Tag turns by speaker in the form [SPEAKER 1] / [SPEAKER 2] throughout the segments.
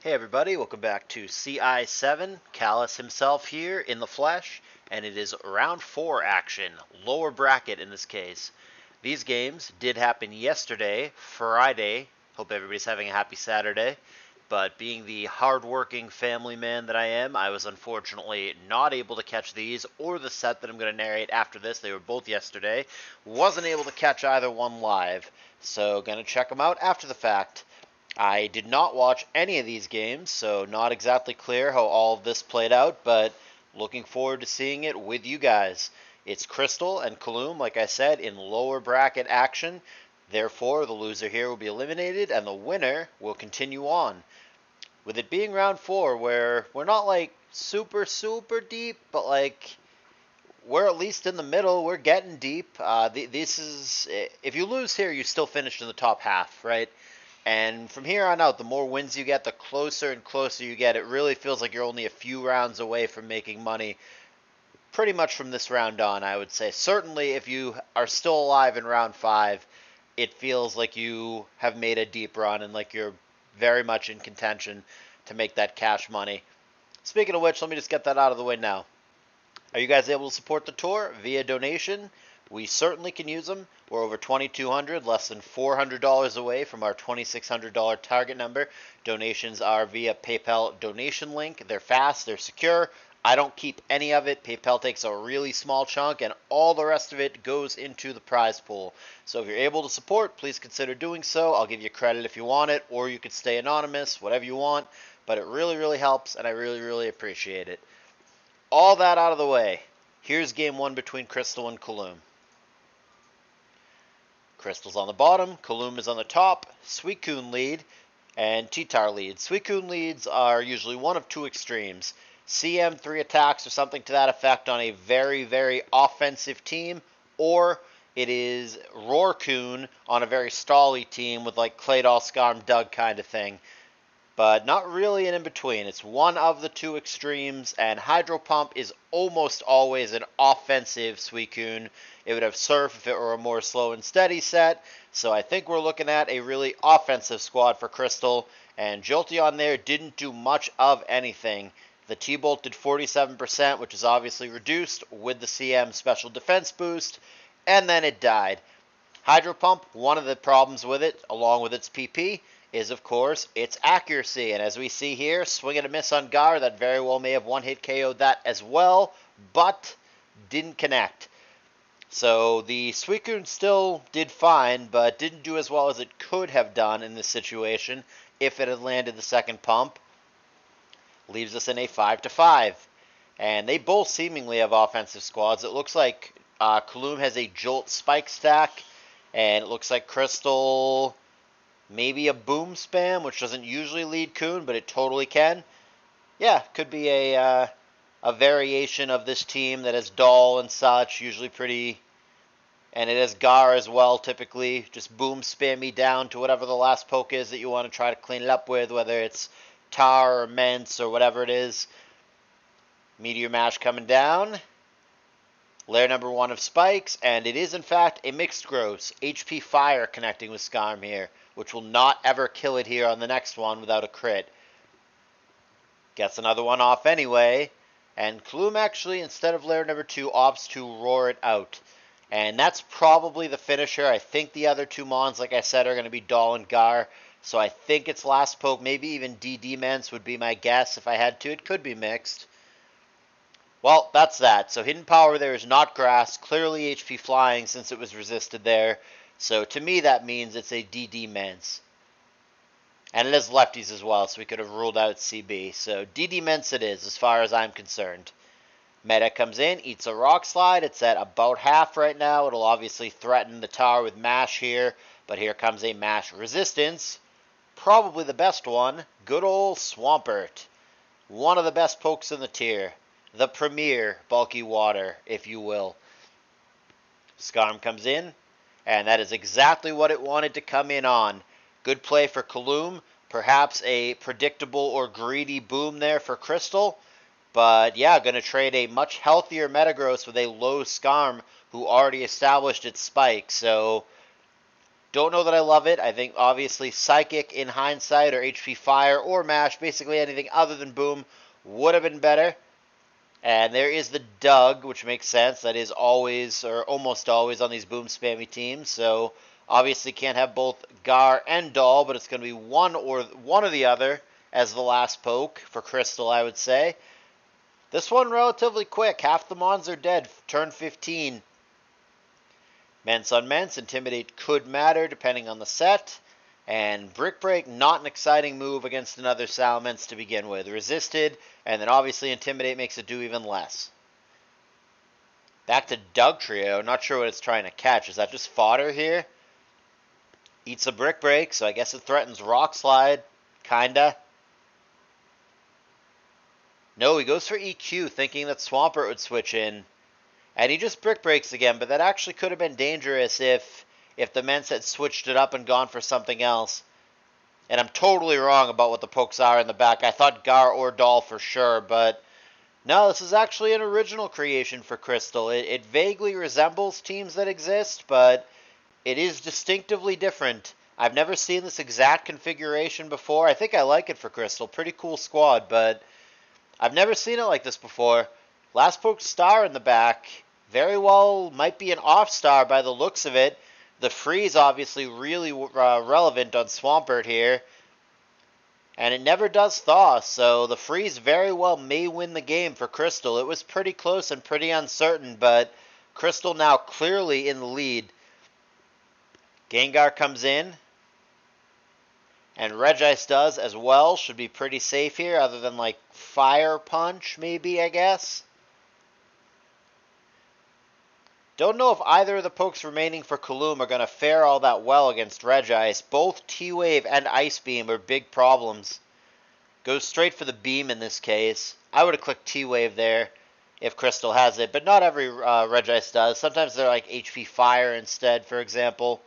[SPEAKER 1] Hey everybody, welcome back to CI7. Callous himself here in the flesh, and it is round 4 action, lower bracket in this case. These games did happen yesterday, Friday. Hope everybody's having a happy Saturday. But being the hard-working family man that I am, I was unfortunately not able to catch these or the set that I'm going to narrate after this. They were both yesterday. Wasn't able to catch either one live, so going to check them out after the fact. I did not watch any of these games, so not exactly clear how all of this played out, but looking forward to seeing it with you guys. It's Kristyl and Caloom, like I said, in lower bracket action. Therefore, the loser here will be eliminated, and the winner will continue on. With it being round 4, where we're not like super deep, but like we're at least in the middle. We're getting deep. This is, if you lose here, you still finished in the top half, right? And from here on out, the more wins you get, the closer and closer you get. It really feels like you're only a few rounds away from making money. Pretty much from this round on, I would say. Certainly, if you are still alive in round 5, it feels like you have made a deep run and like you're very much in contention to make that cash money. Speaking of which, let me just get that out of the way now. Are you guys able to support the tour via donation? We certainly can use them. We're over $2,200, less than $400 away from our $2,600 target number. Donations are via PayPal donation link. They're fast, they're secure. I don't keep any of it. PayPal takes a really small chunk, and all the rest of it goes into the prize pool. So if you're able to support, please consider doing so. I'll give you credit if you want it, or you could stay anonymous, whatever you want. But it really helps, and I really appreciate it. All that out of the way, here's game 1 between Kristyl and Caloom. Krystyl's on the bottom, Caloom is on the top, Suicune lead, and T-Tar leads. Suicune leads are usually one of two extremes. CM 3 attacks or something to that effect on a very offensive team, or it is Roarcoon on a very stally team with like Claydol, Scarm, Doug kind of thing. But not really an in-between. It's one of the two extremes, and Hydro Pump is almost always an offensive Suicune. It would have Surf if it were a more slow and steady set, so I think we're looking at a really offensive squad for Kristyl, and Jolteon there didn't do much of anything. The T-Bolt did 47%, which is obviously reduced with the CM special defense boost, and then it died. Hydro Pump, one of the problems with it, along with its PP, is, of course, its accuracy. And as we see here, swing and a miss on Gar. That very well may have one-hit KO'd that as well, but didn't connect. So the Suicune still did fine, but didn't do as well as it could have done in this situation if it had landed the second pump. Leaves us in a 5-5. And they both seemingly have offensive squads. It looks like Caloom has a Jolt Spike stack, and it looks like Kristyl maybe a Boom Spam, which doesn't usually lead Coon, but it totally can. Yeah, could be a variation of this team that has Doll and such, usually pretty, and it has Gar as well, typically. Just Boom Spam me down to whatever the last poke is that you want to try to clean it up with, whether it's Tar or Mence or whatever it is. Meteor Mash coming down. Layer number 1 of Spikes, and it is in fact a Mixed Gross. HP Fire connecting with Scarm here, which will not ever kill it here on the next one without a crit. Gets another one off anyway, and Caloom actually, instead of layer number 2, opts to roar it out. And that's probably the finisher. I think the other two Mons, like I said, are going to be Doll and Gar, so I think it's last poke, maybe even DD Mence would be my guess if I had to. It could be mixed. Well, that's that. So Hidden Power there is not Grass, clearly HP Flying since it was resisted there. So to me that means it's a DD Mence. And it is lefties as well, so we could have ruled out CB. So DD Mence it is as far as I'm concerned. Meta comes in, eats a Rock Slide. It's at about half right now. It'll obviously threaten the tower with Mash here. But here comes a Mash Resistance. Probably the best one. Good old Swampert. One of the best pokes in the tier. The premier bulky water, if you will. Scarm comes in, and that is exactly what it wanted to come in on. Good play for Caloom. Perhaps a predictable or greedy boom there for Kristyl. But yeah, going to trade a much healthier Metagross with a low Scarm who already established its spike. So Don't know that I love it. I think obviously Psychic in hindsight, or HP Fire, or Mash, basically anything other than Boom would have been better. And there is the Doug, which makes sense. That is always, or almost always, on these Boom spammy teams. So obviously can't have both Gar and Doll, but it's going to be one or the other as the last poke for Kristyl, I would say. This one relatively quick. Half the Mons are dead. Turn 15. Mence on Mence. Intimidate could matter depending on the set. And Brick Break, not an exciting move against another Salamence to begin with. Resisted, and then obviously Intimidate makes it do even less. Back to Doug Trio. Not sure what it's trying to catch. Is that just fodder here? Eats a Brick Break, so I guess it threatens Rock Slide. Kinda. No, he goes for EQ, thinking that Swampert would switch in. And he just Brick Breaks again, but that actually could have been dangerous if the Mence had switched it up and gone for something else. And I'm totally wrong about what the pokes are in the back. I thought Gar or Doll for sure, but no, this is actually an original creation for Kristyl. It vaguely resembles teams that exist, but it is distinctively different. I've never seen this exact configuration before. I think I like it for Kristyl. Pretty cool squad, but I've never seen it like this before. Last poke star in the back. Very well might be an off star by the looks of it. The freeze obviously really relevant on Swampert here. And it never does thaw, so the freeze very well may win the game for Kristyl. It was pretty close and pretty uncertain, but Kristyl now clearly in the lead. Gengar comes in. And Regice does as well. Should be pretty safe here, other than like Fire Punch, maybe, I guess. Don't know if either of the pokes remaining for Caloom are going to fare all that well against Regice. Both T-Wave and Ice Beam are big problems. Goes straight for the beam in this case. I would have clicked T-Wave there if Kristyl has it, but not every Regice does. Sometimes they're like HP Fire instead, for example.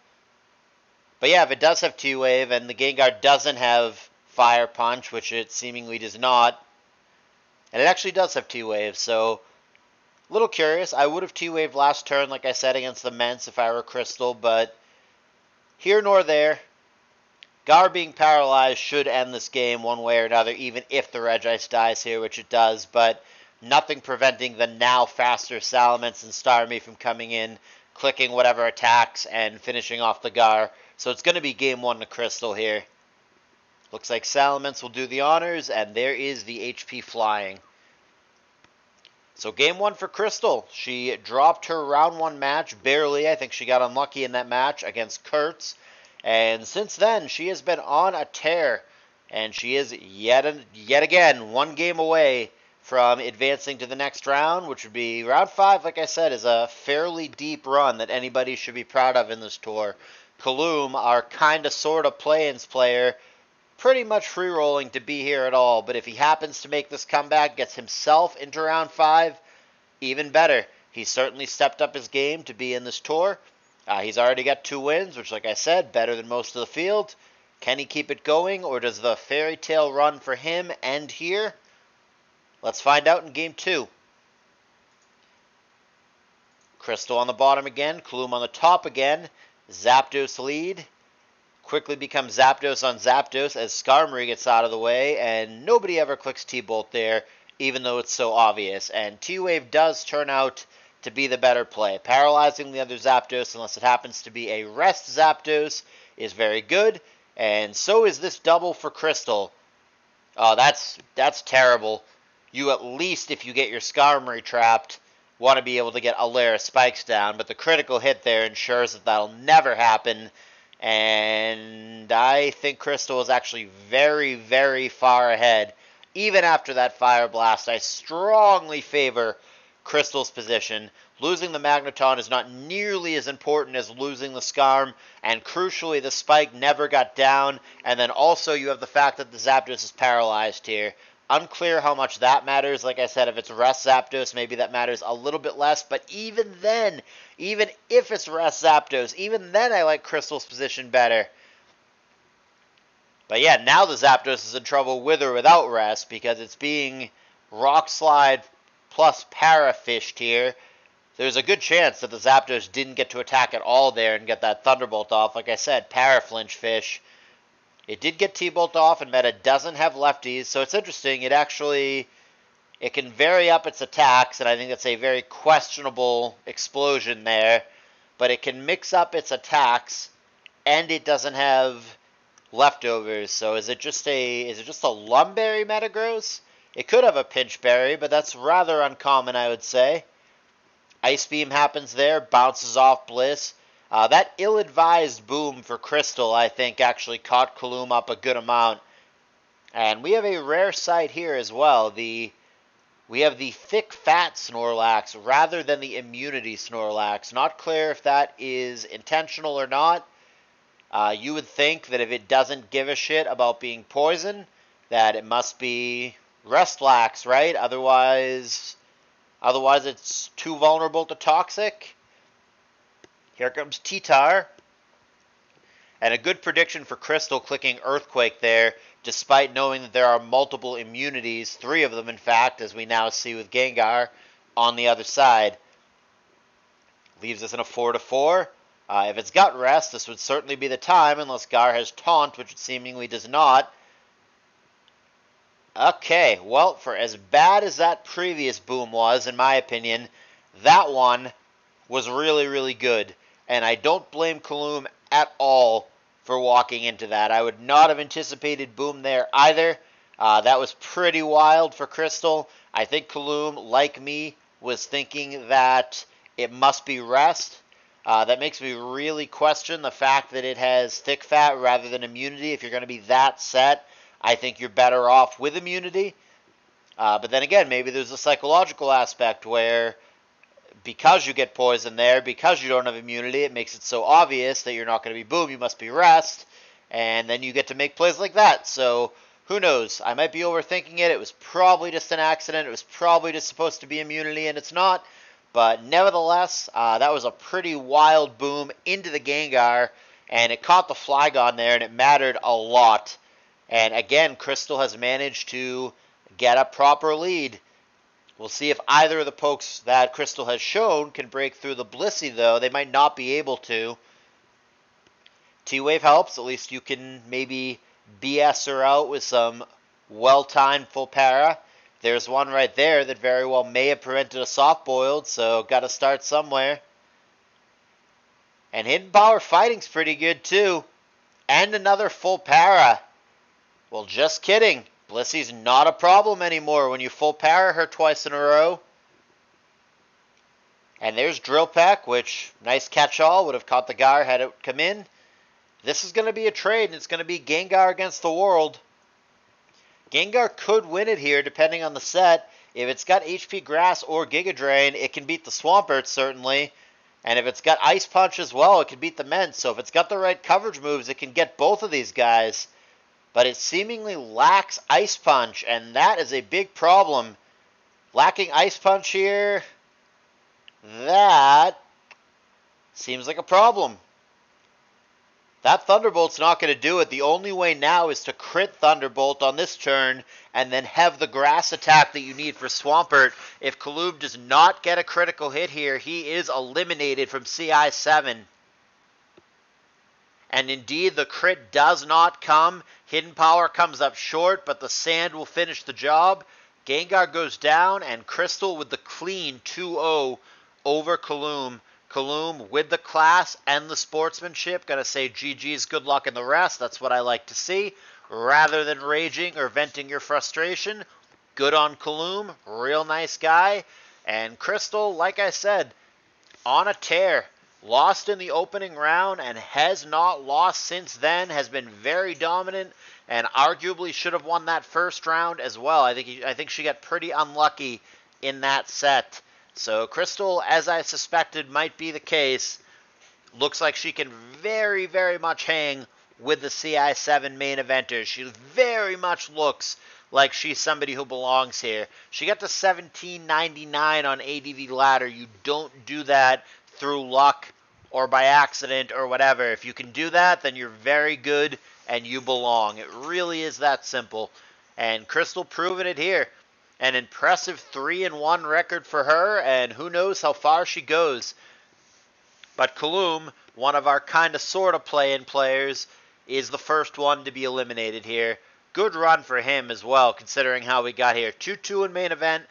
[SPEAKER 1] But yeah, if it does have T-Wave and the Gengar doesn't have Fire Punch, which it seemingly does not, and it actually does have T-Wave, so a little curious. I would have T-Wave last turn, like I said, against the Mence if I were Kristyl, but here nor there. Gar being paralyzed should end this game one way or another, even if the Regice dies here, which it does, but nothing preventing the now faster Salamence and Starmie from coming in, clicking whatever attacks, and finishing off the Gar. So it's going to be game one to Kristyl here. Looks like Salamence will do the honors, and there is the HP flying. So game one for Kristyl. She dropped her round one match, barely. I think she got unlucky in that match against Kurtz. And since then, she has been on a tear. And she is yet again one game away from advancing to the next round, which would be round 5, like I said, is a fairly deep run that anybody should be proud of in this tour. Caloom, our kind of sort of play-ins player, pretty much free-rolling to be here at all, but if he happens to make this comeback, gets himself into round 5, even better. He's certainly stepped up his game to be in this tour. He's already got 2 wins, which, like I said, better than most of the field. Can he keep it going, or does the fairy tale run for him end here? Let's find out in game 2. Kristyl on the bottom again, Caloom on the top again. Zapdos lead. Quickly becomes Zapdos on Zapdos as Skarmory gets out of the way, and nobody ever clicks T-Bolt there, even though it's so obvious. And T-Wave does turn out to be the better play. Paralyzing the other Zapdos, unless it happens to be a rest Zapdos, is very good, and so is this double for Kristyl. Oh, that's terrible. You at least, if you get your Skarmory trapped, want to be able to get Alaris Spikes down, but the critical hit there ensures that that'll never happen. And I think Kristyl is actually very, very far ahead. Even after that Fire Blast, I strongly favor Krystyl's position. Losing the Magneton is not nearly as important as losing the Skarm, and crucially, the Spike never got down, and then also you have the fact that the Zapdos is paralyzed here. Unclear how much that matters. Like I said, if it's rest Zapdos, maybe that matters a little bit less. But even then, even if it's rest Zapdos, even then I like Krystyl's position better. But yeah, now the Zapdos is in trouble with or without rest because it's being Rock Slide plus Parafished here. there's a good chance that the Zapdos didn't get to attack at all there and get that Thunderbolt off. Like I said, Paraflinch Fish. It did get T-Bolt off, and Meta doesn't have lefties, so it's interesting. It can vary up its attacks, and I think that's a very questionable explosion there. But it can mix up its attacks, and it doesn't have leftovers. So is it just a Lumberry Metagross? It could have a Pinch Berry, but that's rather uncommon, I would say. Ice Beam happens there, bounces off Bliss. That ill-advised boom for Kristyl, I think, actually caught Caloom up a good amount. And we have a rare sight here as well. We have the thick fat Snorlax rather than the immunity Snorlax. Not clear if that is intentional or not. You would think that if it doesn't give a shit about being poisoned, that it must be Restlax, right? Otherwise it's too vulnerable to toxic. Here comes T-Tar. And a good prediction for Kristyl clicking Earthquake there, despite knowing that there are multiple immunities, 3 of them in fact, as we now see with Gengar, on the other side. Leaves us in a 4-4. If it's got Rest, this would certainly be the time, unless Gar has Taunt, which it seemingly does not. Okay, well, for as bad as that previous boom was, in my opinion, that one was really, really good. And I don't blame Caloom at all for walking into that. I would not have anticipated boom there either. That was pretty wild for Kristyl. I think Caloom, like me, was thinking that it must be Rest. That makes me really question the fact that it has thick fat rather than immunity. If you're going to be that set, I think you're better off with immunity. But then again, maybe there's a psychological aspect where because you get poisoned there, because you don't have immunity, it makes it so obvious that you're not going to be boom, you must be Rest, and then you get to make plays like that. So who knows? I might be overthinking it. It was probably just an accident. It was probably just supposed to be immunity, and it's not. But nevertheless, that was a pretty wild boom into the Gengar, and it caught the Flygon there, and it mattered a lot. And again, Kristyl has managed to get a proper lead. We'll see if either of the pokes that Kristyl has shown can break through the Blissey, though. They might not be able to. T-Wave helps. At least you can maybe BS her out with some well-timed full para. There's one right there that very well may have prevented a soft-boiled, so got to start somewhere. And Hidden Power Fighting's pretty good, too. And another full para. Well, just kidding. Blissey's not a problem anymore when you full para her twice in a row. And there's Drill Peck, which, nice catch-all, would have caught the Gar had it come in. This is going to be a trade, and it's going to be Gengar against the world. Gengar could win it here, depending on the set. If it's got HP Grass or Giga Drain, it can beat the Swampert, certainly. And if it's got Ice Punch as well, it can beat the Ment. So if it's got the right coverage moves, it can get both of these guys. But it seemingly lacks Ice Punch, and that is a big problem. Lacking Ice Punch here, that seems like a problem. That Thunderbolt's not going to do it. The only way now is to crit Thunderbolt on this turn and then have the grass attack that you need for Swampert. If Caloom does not get a critical hit here, he is eliminated from CI7. And indeed, the crit does not come. Hidden Power comes up short, but the Sand will finish the job. Gengar goes down, and Kristyl with the clean 2-0 over Caloom. Caloom with the class and the sportsmanship. Gotta say GG's, good luck in the rest. That's what I like to see. Rather than raging or venting your frustration, good on Caloom. Real nice guy. And Kristyl, like I said, on a tear. Lost in the opening round and has not lost since then. Has been very dominant and arguably should have won that first round as well. I think she got pretty unlucky in that set. So Kristyl, as I suspected might be the case, looks like she can very, very much hang with the CI7 main eventers. She very much looks like she's somebody who belongs here. She got to 1799 on ADV ladder. You don't do that through luck or by accident or whatever. If you can do that, then you're very good and you belong. It really is that simple. And Kristyl proving it here. An impressive 3-1 record for her, and who knows how far she goes. But Caloom, one of our kind of sort of play-in players, is the first one to be eliminated here. Good run for him as well, considering how we got here. 2-2 in main event,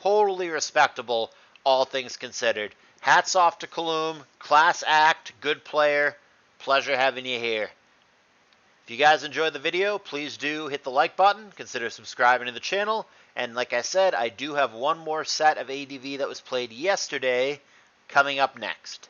[SPEAKER 1] totally respectable, all things considered. Hats off to Caloom, class act, good player, pleasure having you here. If you guys enjoyed the video, please do hit the like button, consider subscribing to the channel, and like I said, I do have one more set of ADV that was played yesterday coming up next.